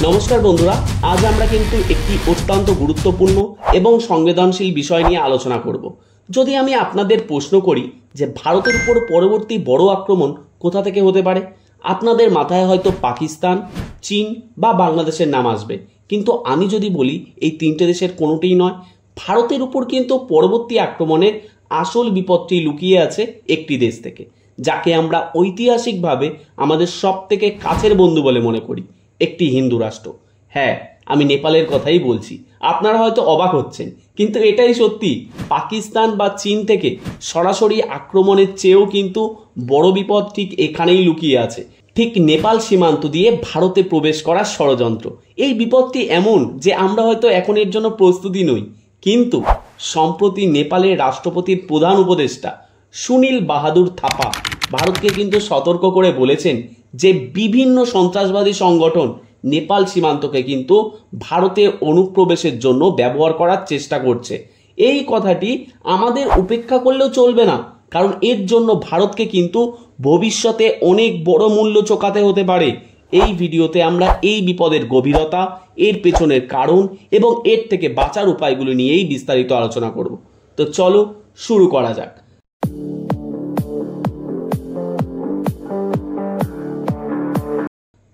নমস্কার বন্ধুরা, আজ আমরা কিন্তু একটি অত্যন্ত গুরুত্বপূর্ণ এবং সংবেদনশীল বিষয় নিয়ে আলোচনা করব। যদি আমি আপনাদের প্রশ্ন করি যে ভারতের উপর পরবর্তী বড় আক্রমণ কোথা থেকে হতে পারে, আপনাদের মাথায় হয়তো পাকিস্তান, চীন বা বাংলাদেশের নাম আসবে। কিন্তু আমি যদি বলি এই তিনটে দেশের কোনোটিই নয়, ভারতের উপর কিন্তু পরবর্তী আক্রমণের আসল বিপদটি লুকিয়ে আছে একটি দেশ থেকে, যাকে আমরা ঐতিহাসিকভাবে আমাদের সব থেকে কাছের বন্ধু বলে মনে করি, একটি হিন্দু রাষ্ট্র। হ্যাঁ, আমি নেপালের কথাই বলছি। আপনারা হয়তো অবাক হচ্ছেন, কিন্তু এটাই সত্যি। পাকিস্তান বা চীন থেকে সরাসরি আক্রমণের চেয়েও কিন্তু বড় বিপদ ঠিক এখানেই লুকিয়ে আছে, ঠিক নেপাল সীমান্ত দিয়ে ভারতে প্রবেশ করার ষড়যন্ত্র। এই বিপদটি এমন যে আমরা হয়তো এখন এর জন্য প্রস্তুতি নই, কিন্তু সম্প্রতি নেপালের রাষ্ট্রপতির প্রধান উপদেষ্টা সুনীল বাহাদুর থাপা ভারতকে কিন্তু সতর্ক করে বলেছেন যে বিভিন্ন সন্ত্রাসবাদী সংগঠন নেপাল সীমান্তকে কিন্তু ভারতে অনুপ্রবেশের জন্য ব্যবহার করার চেষ্টা করছে। এই কথাটি আমাদের উপেক্ষা করলেও চলবে না, কারণ এর জন্য ভারতকে কিন্তু ভবিষ্যতে অনেক বড় মূল্য চোকাতে হতে পারে। এই ভিডিওতে আমরা এই বিপদের গভীরতা, এর পেছনের কারণ এবং এর থেকে বাঁচার উপায়গুলো নিয়েই বিস্তারিত আলোচনা করব। তো চলো শুরু করা যাক।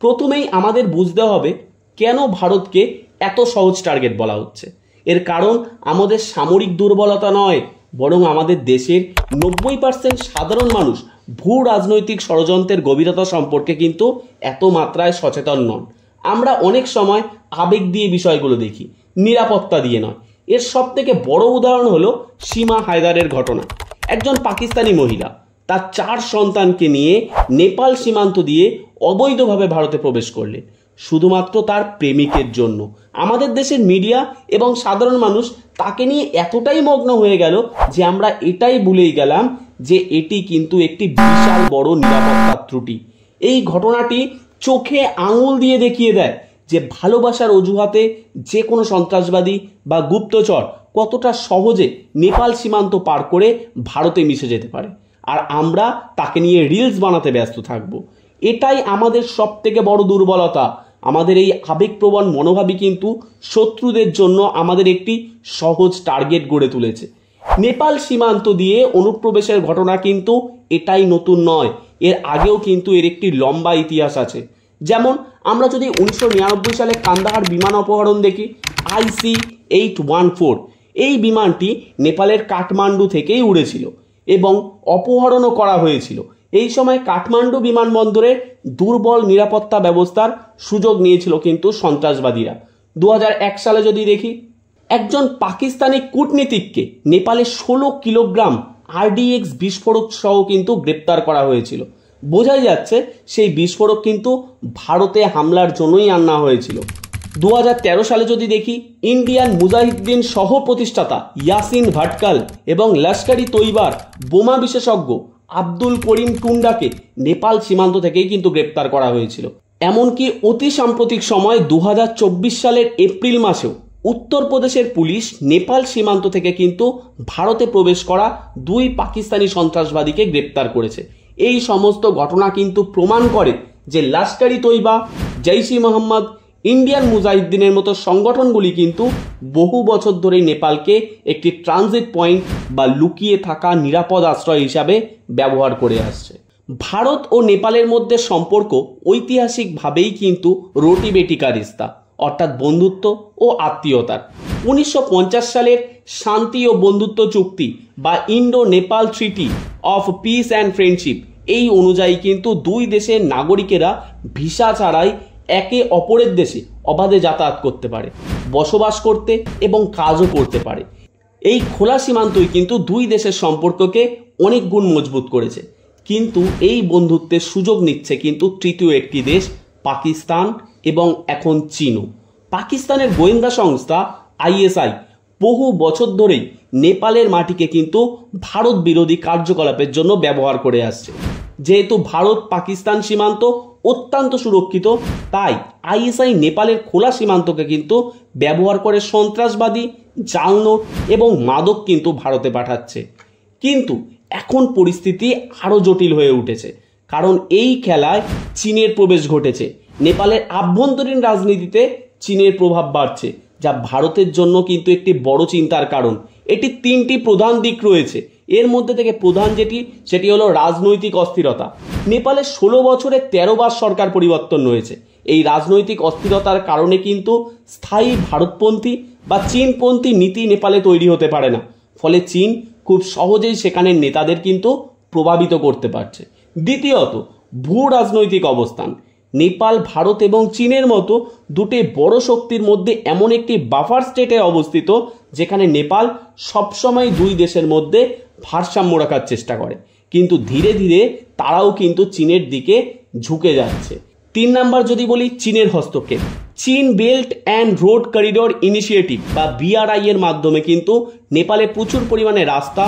প্রথমেই আমাদের বুঝতে হবে কেন ভারতকে এত সহজ টার্গেট বলা হচ্ছে। এর কারণ আমাদের সামরিক দুর্বলতা নয়, বরং আমাদের দেশের 90% সাধারণ মানুষ ভূ রাজনৈতিক ষড়যন্ত্রের গভীরতা সম্পর্কে কিন্তু এত মাত্রায় সচেতন নন। আমরা অনেক সময় আবেগ দিয়ে বিষয়গুলো দেখি, নিরাপত্তা দিয়ে নয়। এর সব থেকে বড় উদাহরণ হলো সীমা হায়দারের ঘটনা। একজন পাকিস্তানি মহিলা তার 4 সন্তানকে নিয়ে নেপাল সীমান্ত দিয়ে অবৈধভাবে ভারতে প্রবেশ করলেন, শুধুমাত্র তার প্রেমিকের জন্য। আমাদের দেশের মিডিয়া এবং সাধারণ মানুষ তাকে নিয়ে এতটাই মগ্ন হয়ে গেল যে আমরা এটাই ভুলেই গেলাম যে এটি কিন্তু একটি বিশাল বড় নিরাপত্তার ত্রুটি। এই ঘটনাটি চোখে আঙুল দিয়ে দেখিয়ে দেয় যে ভালোবাসার অজুহাতে যে কোনো সন্ত্রাসবাদী বা গুপ্তচর কতটা সহজে নেপাল সীমান্ত পার করে ভারতে মিশে যেতে পারে, আর আমরা তাকে নিয়ে রিলস বানাতে ব্যস্ত থাকব। এটাই আমাদের সব থেকে বড় দুর্বলতা। আমাদের এই আবেগপ্রবণ মনোভাবই কিন্তু শত্রুদের জন্য আমাদের একটি সহজ টার্গেট গড়ে তুলেছে। নেপাল সীমান্ত দিয়ে অনুপ্রবেশের ঘটনা কিন্তু এটাই নতুন নয়, এর আগেও কিন্তু এর একটি লম্বা ইতিহাস আছে। যেমন আমরা যদি 1999 সালে কান্দাহার বিমান অপহরণ দেখি, IC-814, এই বিমানটি নেপালের কাঠমান্ডু থেকেই উড়েছিল এবং অপহরণও করা হয়েছিল। এই সময় কাঠমান্ডু বিমানবন্দরের দুর্বল নিরাপত্তা ব্যবস্থার সুযোগ নিয়েছিল কিন্তু সন্ত্রাসবাদীরা। 2001 সালে যদি দেখি, একজন পাকিস্তানি কূটনীতিককে নেপালে 16 কিলোগ্রাম RDX বিস্ফোরক সহ কিন্তু গ্রেপ্তার করা হয়েছিল। বোঝাই যাচ্ছে সেই বিস্ফোরক কিন্তু ভারতে হামলার জন্যই আনা হয়েছিল। 2013 সালে যদি দেখি, ইন্ডিয়ান মুজাহিদ্দিন সহ প্রতিষ্ঠাতা ইয়াসিন ভাটকাল এবং লস্কর-ই তৈবার বোমা বিশেষজ্ঞ আব্দুল করিম টুন্ডাকে নেপাল সীমান্ত থেকেই কিন্তু গ্রেপ্তার করা হয়েছিল। এমনকি অতি সাম্প্রতিক সময় 2024 সালের এপ্রিল মাসেও উত্তরপ্রদেশের পুলিশ নেপাল সীমান্ত থেকে কিন্তু ভারতে প্রবেশ করা 2 পাকিস্তানি সন্ত্রাসবাদীকে গ্রেপ্তার করেছে। এই সমস্ত ঘটনা কিন্তু প্রমাণ করে যে লস্কর-ই তৈবা, জৈশ-ই-মোহাম্মদ, ইন্ডিয়ান মুজাহিদ্দিনের মতো সংগঠনগুলি কিন্তু বহু বছর ধরেই নেপালকে একটি ট্রানজিট পয়েন্ট বা লুকিয়ে থাকা নিরাপদ আশ্রয় হিসাবে ব্যবহার করে আসছে। ভারত ও নেপালের মধ্যে সম্পর্ক ঐতিহাসিকভাবেই কিন্তু রোটি বেটিকা রিস্তা, অর্থাৎ বন্ধুত্ব ও আত্মীয়তার। 1950 সালের শান্তি ও বন্ধুত্ব চুক্তি বা Indo Nepal treaty of piece and friendship, এই অনুযায়ী কিন্তু 2 দেশের নাগরিকেরা ভিসা ছাড়াই একে অপরের দেশে অবাধে যাতায়াত করতে পারে, বসবাস করতে এবং কাজও করতে পারে। এই খোলা সীমান্তই কিন্তু 2 দেশের সম্পর্ককে অনেক গুণ মজবুত করেছে। কিন্তু এই বন্ধুত্বের সুযোগ নিচ্ছে কিন্তু তৃতীয় একটি দেশ, পাকিস্তান এবং এখন চীনও। পাকিস্তানের গোয়েন্দা সংস্থা ISI বহু বছর ধরেই নেপালের মাটিকে কিন্তু ভারত বিরোধী কার্যকলাপের জন্য ব্যবহার করে আসছে। যেহেতু ভারত পাকিস্তান সীমান্ত অত্যন্ত সুরক্ষিত, তাই ISI নেপালের খোলা সীমান্তকে কিন্তু ব্যবহার করে সন্ত্রাসবাদী, জাল নোট এবং মাদক কিন্তু ভারতে পাঠাচ্ছে। কিন্তু এখন পরিস্থিতি আরো জটিল হয়ে উঠেছে, কারণ এই খেলায় চীনের প্রবেশ ঘটেছে। নেপালের আভ্যন্তরীণ রাজনীতিতে চীনের প্রভাব বাড়ছে, যা ভারতের জন্য কিন্তু একটি বড় চিন্তার কারণ। এটি তিনটি প্রধান দিক রয়েছে, এর মধ্যে থেকে প্রধান সেটি হলো রাজনৈতিক অস্থিরতা। নেপালে 16 বছরে 13 বার সরকার পরিবর্তন হয়েছে। এই রাজনৈতিক অস্থিরতার কারণে কিন্তু স্থায়ী ভারতপন্থী বা চীনপন্থী নীতি নেপালে তৈরি হতে পারে না, ফলে চীন খুব সহজেই সেখানের নেতাদের কিন্তু প্রভাবিত করতে পারছে। দ্বিতীয়ত, ভূ রাজনৈতিক অবস্থান। নেপাল ভারত এবং চীনের মতো দুটি বড় শক্তির মধ্যে এমন একটি বাফার স্টেটে অবস্থিত, যেখানে নেপাল সবসময় দুই দেশের মধ্যে ভারসাম্য রাখার চেষ্টা করে, কিন্তু ধীরে ধীরে তারাও কিন্তু চীনের দিকে ঝুঁকে যাচ্ছে। 3 নাম্বার যদি বলি, চীনের হস্তক্ষেপ। চীন belt and road corridor initiative বা BRI এর মাধ্যমে কিন্তু নেপালে প্রচুর পরিমাণে রাস্তা,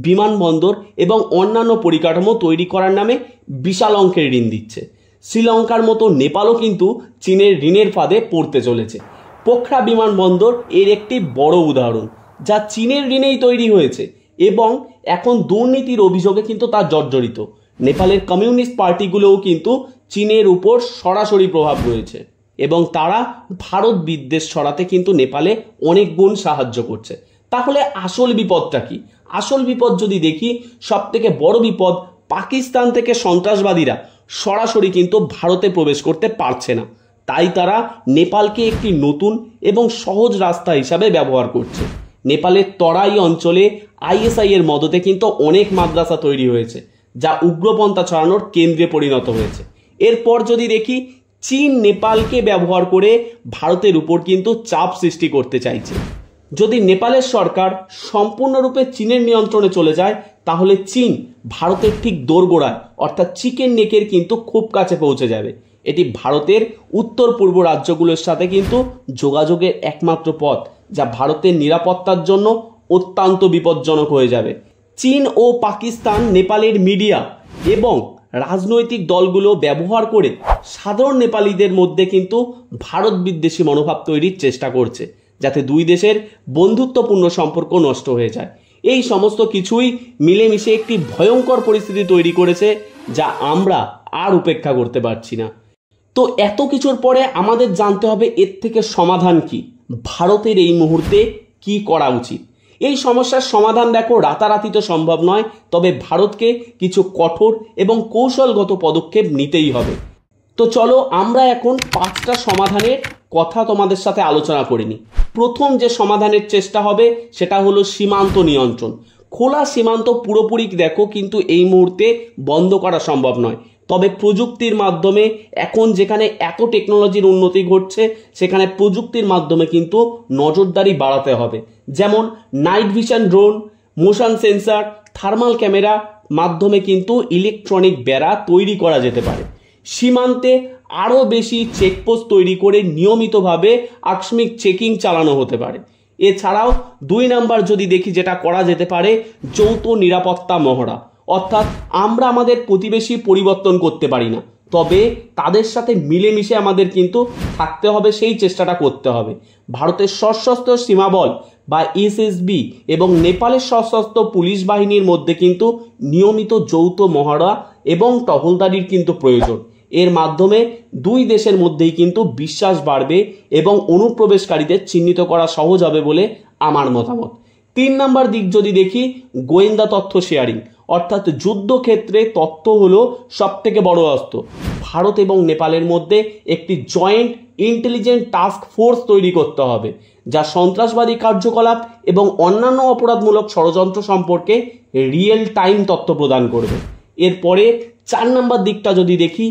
বিমানবন্দর এবং অন্যান্য পরিকাঠামো তৈরি করার নামে বিশাল অঙ্কের ঋণ দিচ্ছে। শ্রীলঙ্কার মতো নেপালও কিন্তু চীনের ঋণের ফাঁদে পড়তে চলেছে। পোখরা বিমানবন্দর এর একটি বড় উদাহরণ, যা চীনের ঋণেই তৈরি হয়েছে এবং এখন দুর্নীতির অভিযোগে কিন্তু তা জর্জরিত। নেপালের কমিউনিস্ট পার্টিগুলোও কিন্তু চীনের উপর সরাসরি প্রভাব রয়েছে এবং তারা ভারত বিদ্বেষ ছড়াতে কিন্তু নেপালে অনেক গুণ সাহায্য করছে। তাহলে আসল বিপদটা কি? আসল বিপদ যদি দেখি, সব থেকে বড় বিপদ পাকিস্তান থেকে সন্ত্রাসবাদীরা সরাসরি কিন্তু ভারতে প্রবেশ করতে পারছে না, তাই তারা নেপালকে একটি নতুন এবং সহজ রাস্তা হিসাবে ব্যবহার করছে। নেপালের তরাই অঞ্চলে ISI এর মদতে কিন্তু অনেক মাদ্রাসা তৈরি হয়েছে, যা উগ্রপন্থা ছড়ানোর কেন্দ্রে পরিণত হয়েছে। এরপর যদি দেখি, চীন নেপালকে ব্যবহার করে ভারতের উপর কিন্তু চাপ সৃষ্টি করতে চাইছে। যদি নেপালের সরকার সম্পূর্ণরূপে চীনের নিয়ন্ত্রণে চলে যায়, তাহলে চীন ভারতের ঠিক দোরগোড়ায় অর্থাৎ চিকেন নেকের কিন্তু খুব কাছে পৌঁছে যাবে। এটি ভারতের উত্তর পূর্ব রাজ্যগুলোর সাথে কিন্তু যোগাযোগের একমাত্র পথ, যা ভারতের নিরাপত্তার জন্য অত্যন্ত বিপজ্জনক হয়ে যাবে। চীন ও পাকিস্তান নেপালের মিডিয়া এবং রাজনৈতিক দলগুলো ব্যবহার করে সাধারণ নেপালিদের মধ্যে কিন্তু ভারত বিদ্বেষী মনোভাব তৈরির চেষ্টা করছে, যাতে দুই দেশের বন্ধুত্বপূর্ণ সম্পর্ক নষ্ট হয়ে যায়। এই সমস্ত কিছুই মিলেমিশে একটি ভয়ঙ্কর পরিস্থিতি তৈরি করেছে, যা আমরা আর উপেক্ষা করতে পারছি না। তো এত কিছুর পরে আমাদের জানতে হবে এর থেকে সমাধান কি, ভারতের এই মুহূর্তে কি করা উচিত। এই সমস্যার সমাধান দেখো রাতারাতি তো সম্ভব নয়, তবে ভারতকে কিছু কঠোর এবং কৌশলগত পদক্ষেপ নিতেই হবে। তো চলো আমরা এখন 5টা সমাধানের কথা তোমাদের সাথে আলোচনা করে নিই। প্রথম যে সমাধানের চেষ্টা হবে সেটা হলো সীমান্ত নিয়ন্ত্রণ। খোলা সীমান্ত পুরোপুরি দেখো কিন্তু এই মুহূর্তে বন্ধ করা সম্ভব নয়, তবে প্রযুক্তির মাধ্যমে এখন যেখানে এত টেকনোলজির উন্নতি ঘটছে, সেখানে প্রযুক্তির মাধ্যমে কিন্তু নজরদারি বাড়াতে হবে। যেমন night vision drone, motion sensor, thermal camera মাধ্যমে কিন্তু ইলেকট্রনিক বেড়া তৈরি করা যেতে পারে। সীমান্তে আরও বেশি চেকপোস্ট তৈরি করে নিয়মিতভাবে আকস্মিক চেকিং চালানো হতে পারে। এছাড়াও 2 নাম্বার যদি দেখি যেটা করা যেতে পারে, যৌথ নিরাপত্তা মহড়া। অর্থাৎ আমরা আমাদের প্রতিবেশী পরিবর্তন করতে পারি না, তবে তাদের সাথে মিলেমিশে আমাদের কিন্তু থাকতে হবে, সেই চেষ্টাটা করতে হবে। ভারতের সশস্ত্র সীমাবল বা SSB এবং নেপালের সশস্ত্র পুলিশ বাহিনীর মধ্যে কিন্তু নিয়মিত যৌথ মহড়া এবং টহলদারির কিন্তু প্রয়োজন। এর মাধ্যমে দুই দেশের মধ্যেই কিন্তু বিশ্বাস বাড়বে এবং অনুপ্রবেশকারীদের চিহ্নিত করা সহজ হবে বলে আমার মতামত। 3 নাম্বার দিক যদি দেখি, গোয়েন্দা তথ্য শেয়ারিং। অর্থাৎ যুদ্ধক্ষেত্রে তথ্য হলো সব থেকে বড় অস্ত্র। ভারত এবং নেপালের মধ্যে একটি জয়েন্ট ইন্টেলিজেন্ট টাস্ক ফোর্স তৈরি করতে হবে, যা সন্ত্রাসবাদী কার্যকলাপ এবং অন্যান্য অপরাধমূলক ষড়যন্ত্র সম্পর্কে রিয়েল টাইম তথ্য প্রদান করবে। এরপরে 4 নাম্বার দিকটা যদি দেখি,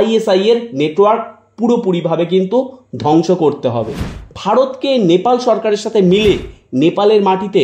ISI এর নেটওয়ার্ক পুরোপুরিভাবে কিন্তু ধ্বংস করতে হবে। ভারতকে নেপাল সরকারের সাথে মিলে নেপালের মাটিতে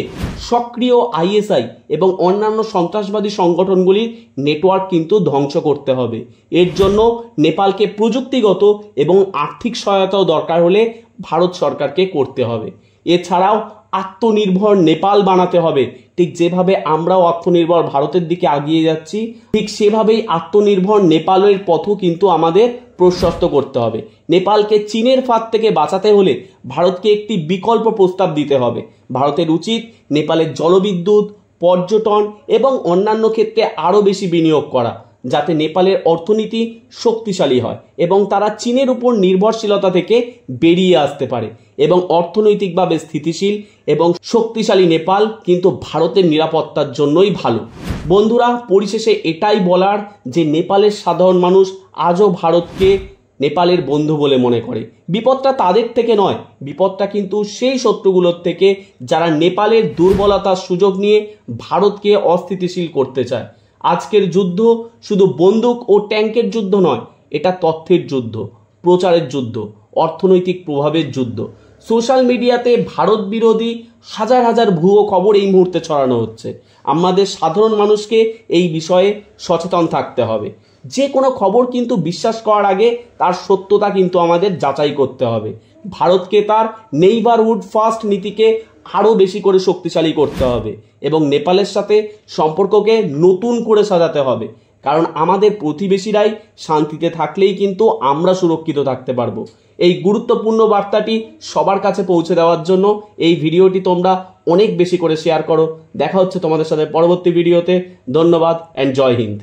সক্রিয় ISI এবং অন্যান্য সন্ত্রাসবাদী সংগঠনগুলির নেটওয়ার্ক কিন্তু ধ্বংস করতে হবে। এর জন্য নেপালকে প্রযুক্তিগত এবং আর্থিক সহায়তাও দরকার হলে ভারত সরকারকে করতে হবে। এছাড়াও আত্মনির্ভর নেপাল বানাতে হবে। ঠিক যেভাবে আমরাও আত্মনির্ভর ভারতের দিকে এগিয়ে যাচ্ছি, ঠিক সেভাবেই আত্মনির্ভর নেপালের পথও কিন্তু আমাদের প্রশস্ত করতে হবে। নেপালকে চীনের ফাঁদ থেকে বাঁচাতে হলে ভারতকে একটি বিকল্প প্রস্তাব দিতে হবে। ভারতের উচিত নেপালের জলবিদ্যুৎ, পর্যটন এবং অন্যান্য ক্ষেত্রে আরও বেশি বিনিয়োগ করা, যাতে নেপালের অর্থনীতি শক্তিশালী হয় এবং তারা চীনের উপর নির্ভরশীলতা থেকে বেরিয়ে আসতে পারে এবং অর্থনৈতিকভাবে স্থিতিশীল এবং শক্তিশালী নেপাল কিন্তু ভারতের নিরাপত্তার জন্যই ভালো। বন্ধুরা, পরিশেষে এটাই বলার যে নেপালের সাধারণ মানুষ আজও ভারতকে নেপালের বন্ধু বলে মনে করে। বিপদটা তাদের থেকে নয়, বিপদটা কিন্তু সেই শত্রুগুলোর থেকে যারা নেপালের দুর্বলতার সুযোগ নিয়ে ভারতকে অস্থিতিশীল করতে চায়। আজকের যুদ্ধ শুধু বন্দুক ও ট্যাঙ্কের যুদ্ধ নয়, এটা তথ্যের যুদ্ধ, প্রচারের যুদ্ধ, অর্থনৈতিক প্রভাবের যুদ্ধ। সোশ্যাল মিডিয়াতে ভারত বিরোধী হাজার হাজার ভুয়ো খবর এই মুহূর্তে ছড়ানো হচ্ছে। আমাদের সাধারণ মানুষকে এই বিষয়ে সচেতন থাকতে হবে। যে কোনো খবর কিন্তু বিশ্বাস করার আগে তার সত্যতা কিন্তু আমাদের যাচাই করতে হবে। ভারতকে তার নেইবারহুড ফার্স্ট নীতিকে আরও বেশি করে শক্তিশালী করতে হবে এবং নেপালের সাথে সম্পর্ককে নতুন করে সাজাতে হবে, কারণ আমাদের প্রতিবেশীরাই শান্তিতে থাকলেই কিন্তু আমরা সুরক্ষিত থাকতে পারবো। এই গুরুত্বপূর্ণ বার্তাটি সবার কাছে পৌঁছে দেওয়ার জন্য এই ভিডিওটি তোমরা অনেক বেশি করে শেয়ার করো। দেখা হচ্ছে তোমাদের সাথে পরবর্তী ভিডিওতে। ধন্যবাদ অ্যান্ড জয় হিন্দ।